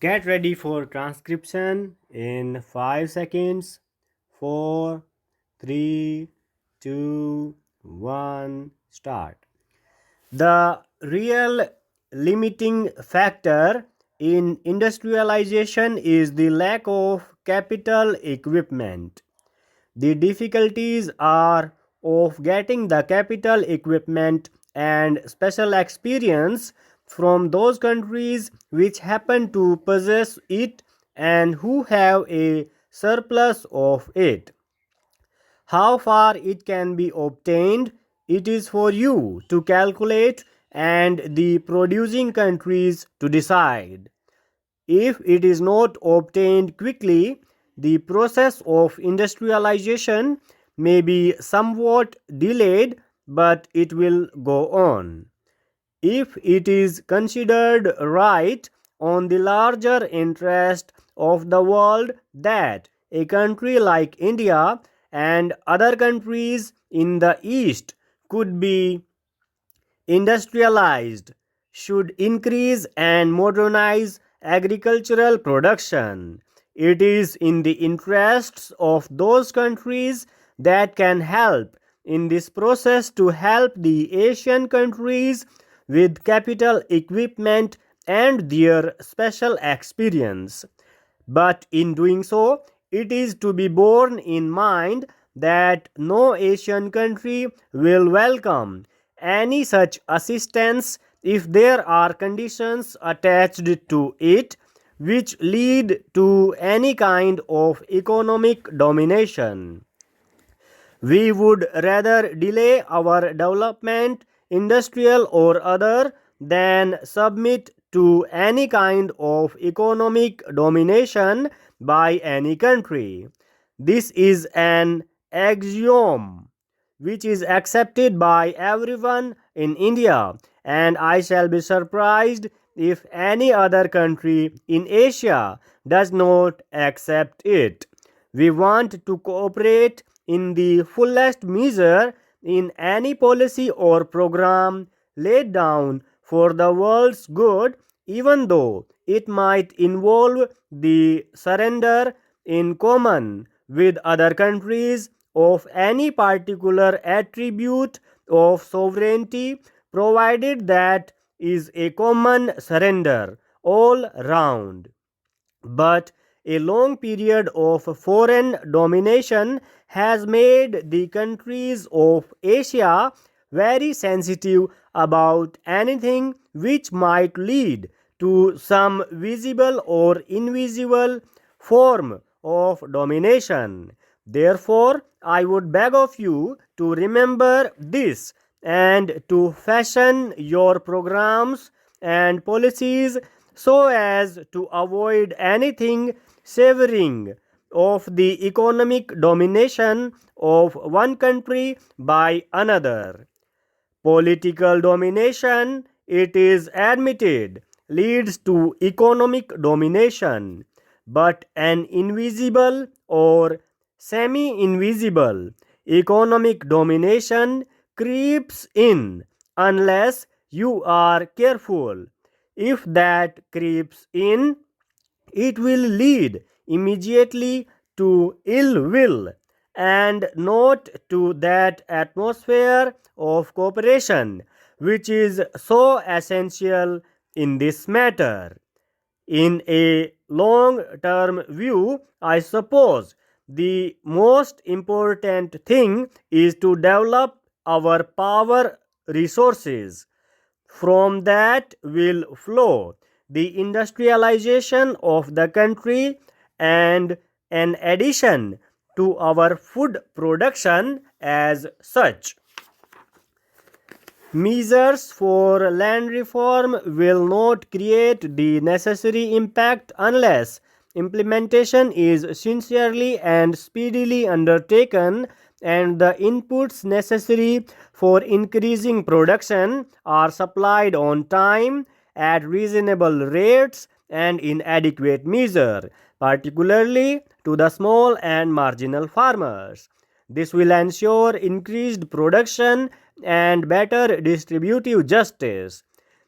Get ready for transcription in 5 seconds. 4, 3, 2, 1, start. The real limiting factor in industrialization is the lack of capital equipment. The difficulties are of getting the capital equipment and special experience from those countries which happen to possess it and who have a surplus of it. How far it can be obtained, it is for you to calculate and the producing countries to decide. If it is not obtained quickly, the process of industrialization may be somewhat delayed, but it will go on. If it is considered right on the larger interest of the world that a country like India and other countries in the East could be industrialized, should increase and modernize agricultural production. It is in the interests of those countries that can help in this process to help the Asian countries with capital equipment and their special experience. But in doing so, it is to be borne in mind that no Asian country will welcome any such assistance if there are conditions attached to it which lead to any kind of economic domination. We would rather delay our development, industrial or other, than submit to any kind of economic domination by any country. This is an axiom which is accepted by everyone in India, and I shall be surprised if any other country in Asia does not accept it. We want to cooperate in the fullest measure in any policy or program laid down for the world's good, even though it might involve the surrender in common with other countries of any particular attribute of sovereignty, provided that is a common surrender all round. But a long period of foreign domination has made the countries of Asia very sensitive about anything which might lead to some visible or invisible form of domination. Therefore, I would beg of you to remember this and to fashion your programs and policies so as to avoid anything savoring of the economic domination of one country by another. Political domination, it is admitted, leads to economic domination, but an invisible or semi-invisible economic domination creeps in unless you are careful. If that creeps in, it will lead immediately to ill will and not to that atmosphere of cooperation which is so essential in this matter. In a long term view, I suppose the most important thing is to develop our power resources. From that will flow the industrialization of the country and an addition to our food production as such. Measures for land reform will not create the necessary impact unless implementation is sincerely and speedily undertaken and the inputs necessary for increasing production are supplied on time, at reasonable rates, and in adequate measure, particularly to the small and marginal farmers. This will ensure increased production and better distributive justice.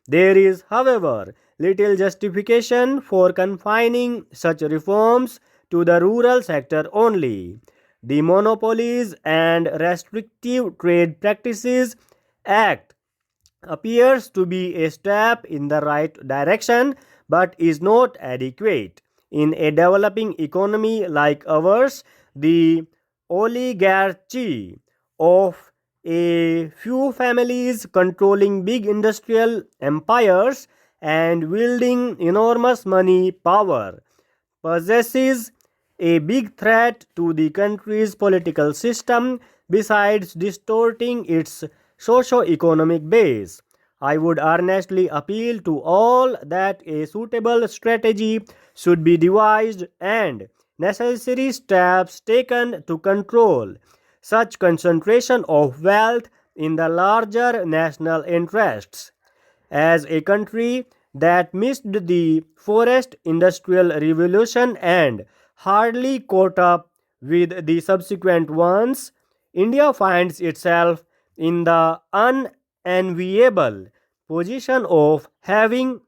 There is, however, little justification for confining such reforms to the rural sector only. The Monopolies and Restrictive Trade Practices Act appears to be a step in the right direction but is not adequate. In a developing economy like ours, the oligarchy of a few families controlling big industrial empires and wielding enormous money power possesses a big threat to the country's political system besides distorting its socio-economic base. I would earnestly appeal to all that a suitable strategy should be devised and necessary steps taken to control such concentration of wealth in the larger national interests. As a country that missed the forest industrial revolution and hardly caught up with the subsequent ones, India finds itself in the unenviable position of having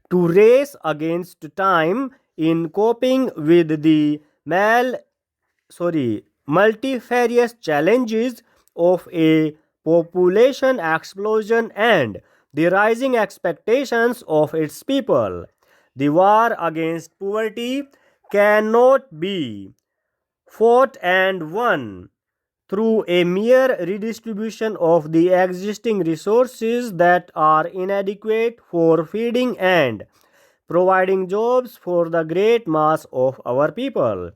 to race against time in coping with the multifarious challenges of a population explosion and the rising expectations of its people. The war against poverty cannot be fought and won through a mere redistribution of the existing resources that are inadequate for feeding and providing jobs for the great mass of our people.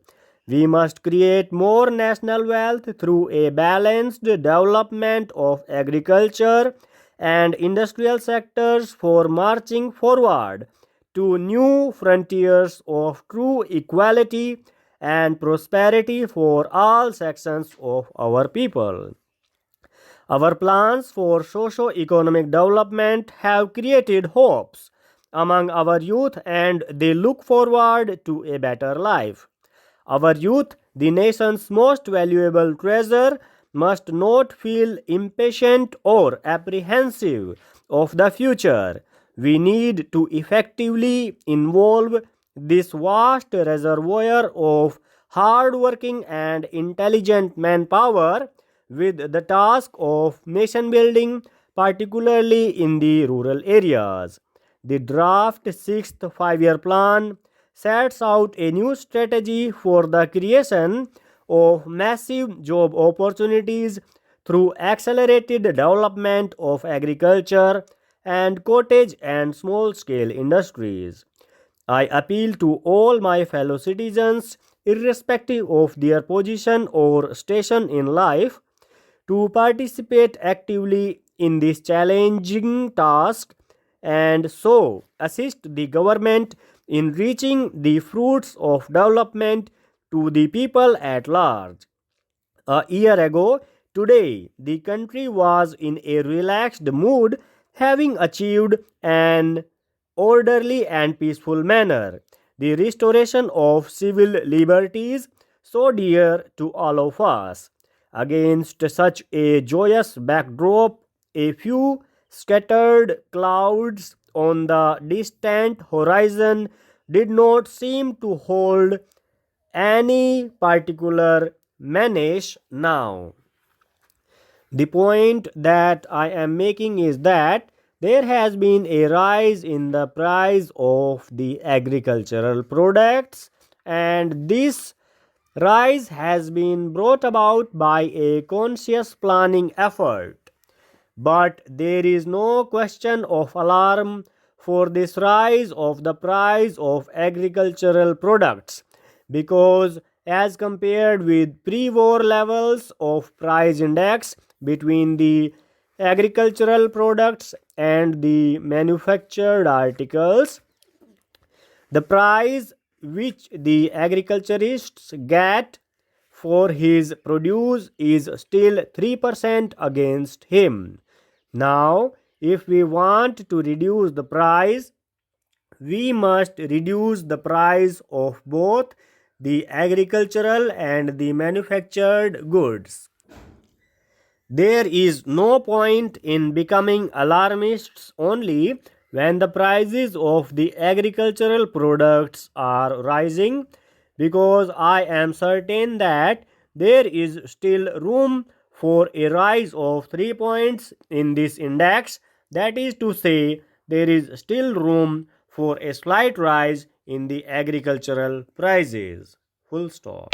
We must create more national wealth through a balanced development of agriculture and industrial sectors for marching forward to new frontiers of true equality and prosperity for all sections of our people. Our plans for socio-economic development have created hopes among our youth and they look forward to a better life. Our youth, the nation's most valuable treasure, must not feel impatient or apprehensive of the future. We need to effectively involve this vast reservoir of hard-working and intelligent manpower with the task of nation building, particularly in the rural areas. The draft sixth five-year plan sets out a new strategy for the creation of massive job opportunities through accelerated development of agriculture and cottage and small scale industries. I appeal to all my fellow citizens, irrespective of their position or station in life, to participate actively in this challenging task and so assist the government in reaching the fruits of development to the people at large. A year ago, today, the country was in a relaxed mood, having achieved an orderly and peaceful manner the restoration of civil liberties so dear to all of us. Against such a joyous backdrop, a few scattered clouds on the distant horizon did not seem to hold any particular menace now. The point that I am making is that there has been a rise in the price of the agricultural products, and this rise has been brought about by a conscious planning effort. But there is no question of alarm for this rise of the price of agricultural products because, as compared with pre war levels of price index between the agricultural products and the manufactured articles, the price which the agriculturists get for his produce is still 3% against him. Now, if we want to reduce the price, we must reduce the price of both the agricultural and the manufactured goods. There is no point in becoming alarmists only when the prices of the agricultural products are rising, because I am certain that there is still room for a rise of 3 points in this index. That is to say, there is still room for a slight rise in the agricultural prices. Full stop.